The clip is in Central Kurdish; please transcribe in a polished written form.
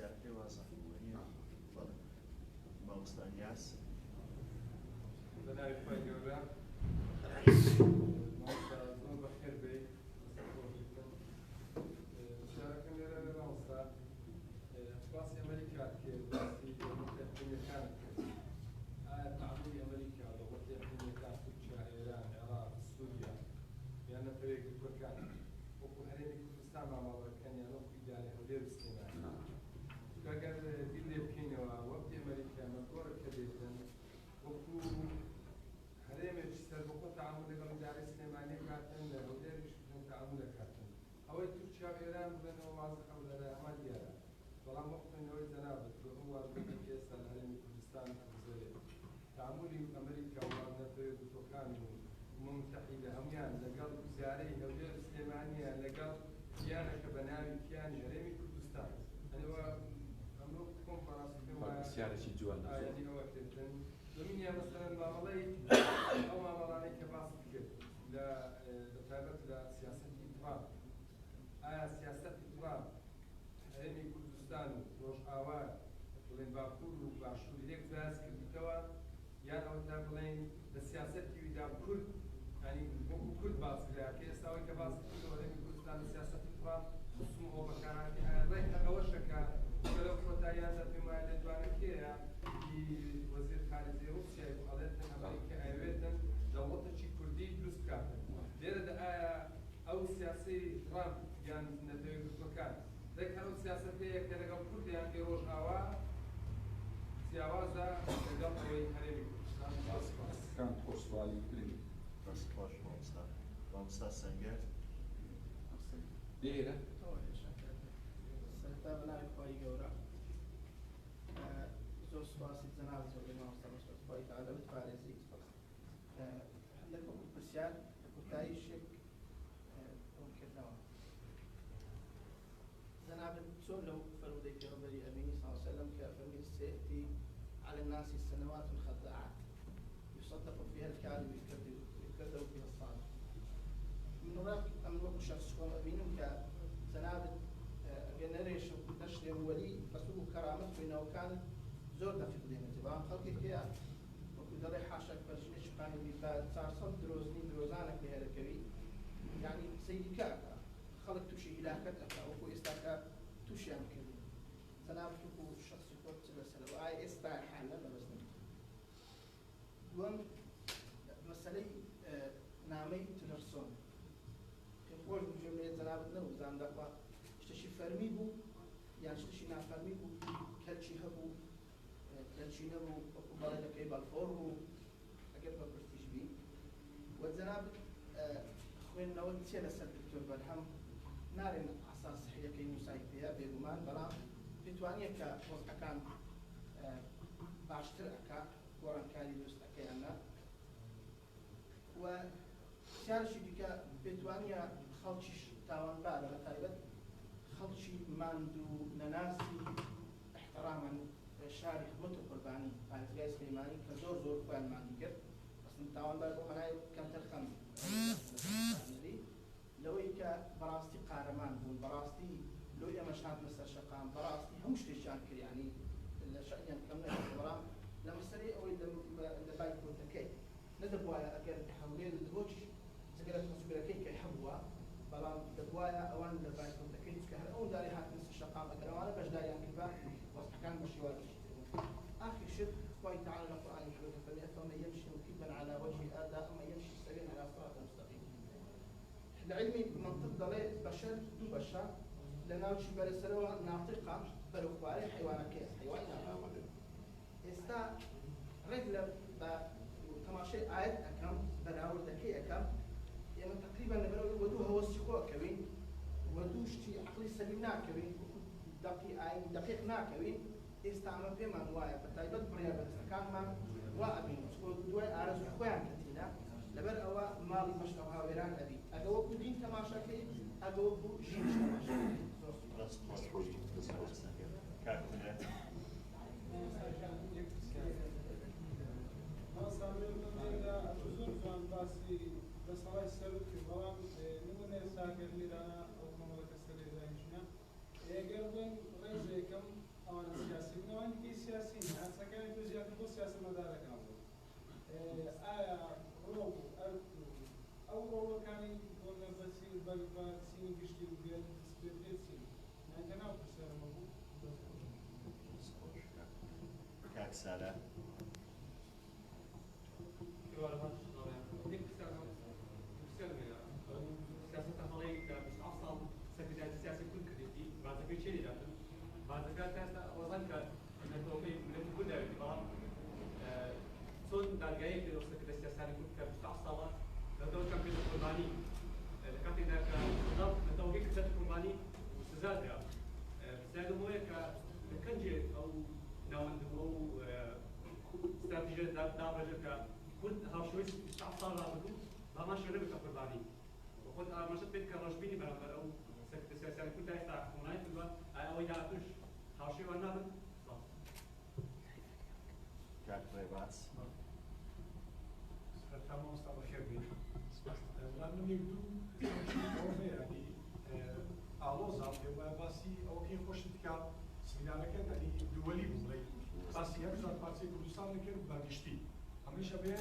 پرسیارەکەی وازەخبوونیە مامۆستا نیاز بەناوی خۆی گەورە مامۆستا زۆر بەخێر بێت پرسیارەکەم لێرە مامۆستا باسی ئەمریکا کرد باسی دەوڵەتە حکوومەتیەکان کرد ئایا تعاملی ئەمریکا دەوڵەتە حکوومەتیەکان تورکیا ئێران عێراق سووریا یان نەتەوەیەک گروپەکان وەکو هەرێمی کوردستان مامەڵەکەن یان وەکو ئیدارەی هەولێر و سلێمانی ئەگەر بیر لێ بکەینەوە وەفدی ئەمریکا مەگۆڕە کە دێتن وەکو هەرێمێکی سەربەخۆ تەعامل لەگەڵ ئیدارەی سلێمانی کاتن لە هەولێریش تەعامل دەکاتن ئەوەی تورکیا و ئێران بڵێنەوە وازەخە و لەرە ئەمان دیارە بەڵام وەختێنەوەی جەنابەت بە هەموو وازەخەکە ئێستا لە هەرێمی کوردستان هەبزەرێت تعاملی ئەمریکا و نەتەوەیەک گروپەکان و متحیدە هەمویان لەگەڵ وزارەی هەولێر و سلێمانیە لەگەڵ کیانێکە بە ناوی کیانی هەرێمی کوردستان هەنەوە ئەمڕۆ کۆنفەرانسەکە پرسیارێکی جوان ئاینی ئەوە کردن دومینیان مەسەلەن مامەڵەی ئەو مامەڵانەی کە باسی کرد لە بەتایبەت لە سیاسەتی ترامپ ئایا سیاسەتی ترامپ هەرێمی کوردستان و ڕۆژئاوا بڵێن باکوور و باشووری لێک باز کردیتەوە یان ئەوەتا بڵێن لە سیاسەتی ویدا کورد ینی وەکو کورد باس کرا کە ئێستاەوەی کە باسی کردەوە هەرێمی کوردستان لە سیاسەتی ترامپ خصوم ئەو بەکارهاتی ئایا ڕێک ئەوەشەکە کە لەو کۆتاییاندا پێم وایە لە دوانەکەیە وەزیر خارجی رووسیای ئەڵێتن ئەمریکا ئەوێتن دەوڵەتێکی کوردی دروست بکاتن لێرەدا ئایا ئەو سیاسەی ترامپ یان نەتەوەیەک گروپەکان دەک هەر ئەو سیاسەتەیە کە لەگەڵ کوردیان لێ ڕۆژئاوا جیاوازە لەگەڵ ئەوەی هەرێمی کوردستان کان خۆش سوالی کرد ڕست خۆش مامۆستا سەنگەر لێرە سەرەتا بەناوی خۆی گەورە زۆر سوپاسی جەناب زۆربەی مامۆستا بەخشبەت خۆی تەعالە بتپارێزی هەندێک وەکو پرسیار لە کۆتاییشێک ئەوم کردنەوە جەنابت چۆن لەو فەرمودەی پێغەمبەری ئەمینی صلی الله عليه وسلم کە فەرمووی سيأتي على الناس سنوات خداعات يصدق فيها الكاذب ويكذب فيها الصادق من هناك أمن وقت شخص كون أبينم كزنابت جنريش نشر ولي رسول كرامته إنه كان زور دقيق ديما تبان خلقك يا وكذا حاشا فرشيش كان بيباد صار صد دروزانك بهذا الكبير يعني سيدك خلق تشي إلهك وكو استاك تشي عن كبير زنابت وكو شخص يقول تبسل وآي استاك حالا بس دوم مسألة نامي تلرسون يقول جملة زنابتنا وزان دقوا اشتشي فرمي بو يعني اشتشي نافرمي بو كالشي هبو كالشي نبو وقبالي لكي بالفور بو أكيد ببرستيش بي والزنابت خوين نوال تيالا سال دكتور بالهم نارين أساس صحية كي نسايد بيها بيقومان برام بتوانية كوزع كان باشتر أكا وران كاري دوست أكيانا وسيارشي ديكا بتوانيا خلشي تاوان بعد غتايبت خلشي ماندو نناسي احتراما شاري خمتو قرباني فانتقاي سليماني كزور زور خوان ماندو كر أصلا تاوان بعد ومناي كان تلخم لو إيكا براستي قارمان بون براستي لو إيا مشهد مسر شقام براستي همش تشانكر يعني الشأن كمنا برام لما سريع أو إذا بايك بوتكي ندبوايا أجر تحولين الوجه سجلت مسؤولة كي كيحبوا برام دبوايا أوان لبايك بوتكي كهر أو داري هات نص الشقام أجر وأنا بجداري عن كذا وحكان مشيوال آخر شيء خوي تعالى القرآن الكريم فمن يمشي مكبا على وجه آدم أما يمشي سبيلا على صراط مستقيم. العلمي منطق ضليل بشر دو بشر لأنه شيء برسلوا ناطقة بلوكواري حيوانات كيس حيوان استا رجل تماشي آيات أكم بناور ذكي أكم يعني تقريبا نبرو ودو هو السكوت كوين ودوش تي عقلي سليمنا كوين دقيق نا كوين استعمل بما نوايا فتايبت بريا بس كان ما وابين سكوت دوي أرز خوان كتينا لبر أوا مال مشتبه ويران أبي أجو بدين تماشى كي أجو بجين تماشى بس هاي السبب في برام نمونه ساكن لنا أو مملكة السرية زينشنا. يقربن غير كم لازم هيك كنجي او ناوند او استراتيجيه دابرجه كل هاوشويس استعصار هذا ما شو نبي قرباني وخد ما شفت كرجبيني برا او سكت كنت هاي هناي في او يعطوش هاوشي وانا Jack Rebats. تمام استاذ بخير بي لانه يبدو يعني آلوزا يبقى باسي او كي خوش تكا سميدانا كان يعني دولي بولي باسي يبزر باسي كردستان كان بردشتي هميشه به